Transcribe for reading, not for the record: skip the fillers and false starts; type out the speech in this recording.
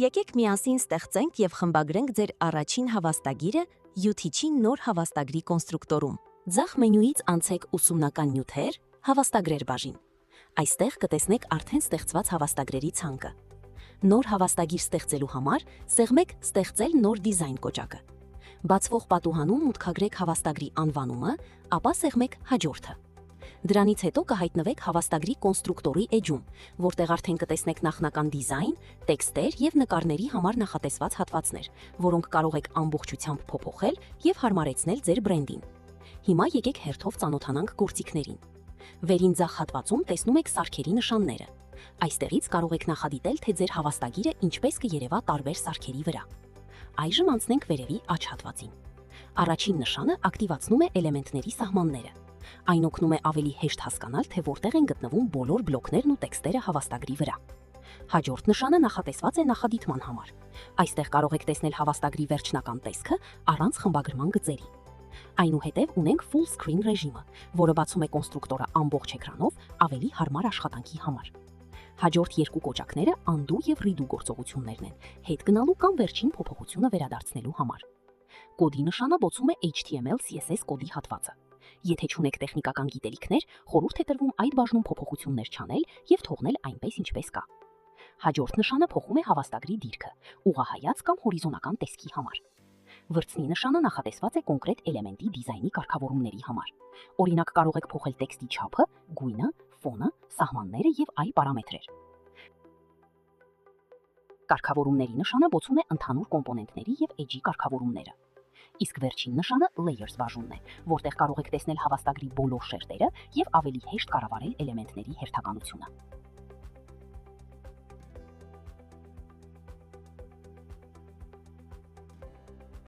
Եկեք միասին ստեղծենք եւ խմբագրենք ձեր առաջին հավաստագիրը Յութիչի նոր հավաստագրի կոնստրուկտորում։ Ձախ մենյուից անցեք ուսումնական նյութեր, հավաստագրեր բաժին։ Այստեղ կտեսնեք արդեն ստեղծված հավաստագրերի ցանկը։ Նոր հավաստագիր ստեղծելու համար սեղմեք «Ստեղծել նոր դիզայն» կոճակը։ Բացվող պատուհանում մուտքագրեք հավաստագրի անվանումը, ապա սեղմեք հաջորդը։ Դրանից հետո կհայտնվեք հավաստագրի կոնստրուկտորի էջում, որտեղ արդեն կտեսնեք նախնական դիզայն, տեքստեր եւ նկարների համար նախատեսված հատվածներ, որոնք կարող եք ամբողջությամբ փոփոխել եւ հարմարեցնել ձեր բրենդին։ Հիմա եկեք հերթով ծանոթանանք գործիքներին։ Վերին ձախ հատվածում տեսնում եք սարքերի նշանները։ Այստեղից կարող եք նախադիտել, թե ձեր հավաստագիրը ինչպես կերևա տարբեր սարքերի վրա։ Այժմ անցնենք վերևի աջ հատվածին։ Առաջին նշանը ակտիվացնում է էլեմենտների սահմանները։ Այն օգնում է ավելի հեշտ հասկանալ, թե որտեղ են գտնվում բոլոր բլոկներն ու տեքստերը հավաստագրի վրա։ Հաջորդ նշանը նախատեսված է նախադիտման համար։ Այստեղ կարող եք տեսնել հավաստագրի վերջնական տեսքը առանց խմբագրման գծերի։ Այնուհետև ունենք full screen ռեժիմը, որը բացում է կոնստրուկտորը ամբողջ էկրանով ավելի հարմար աշխատանքի համար։ Հաջորդ երկու կոճակները undo եւ redo գործողություններն են, հետ գնալու կամ վերջին փոփոխությունը վերադարձնելու համար։ Կոդի նշանը բոցում է HTML CSS կոդի հատվածը։ Եթե չունեք տեխնիկական գիտելիքներ, խորհուրդ է տրվում այդ բաժնում փոփոխություններ չանել եւ թողնել այնպես ինչպես կա։ Հաջորդ նշանը փոխում է հավաստագրի դիրքը, ուղղահայաց կամ հորիզոնական տեսքի համար։ Վրձնի նշանը նախատեսված է կոնկրետ էլեմենտի դիզայնի կարգավորումների համար։ Օրինակ կարող եք փոխել տեքստի չափը, գույնը, ֆոնը, սահմանները եւ այլ պարամետրեր։ Կարգավորումների նշանը բոցում է ընդհանուր կոմպոնենտների եւ էջի կարգավորումները։ Իսկ վերջին նշանը Layers բաժունն է, որտեղ կարող եք տեսնել հավաստագրի բոլոր շերտերը եւ ավելի հեշտ կառավարել էլեմենտների հերթականությունը։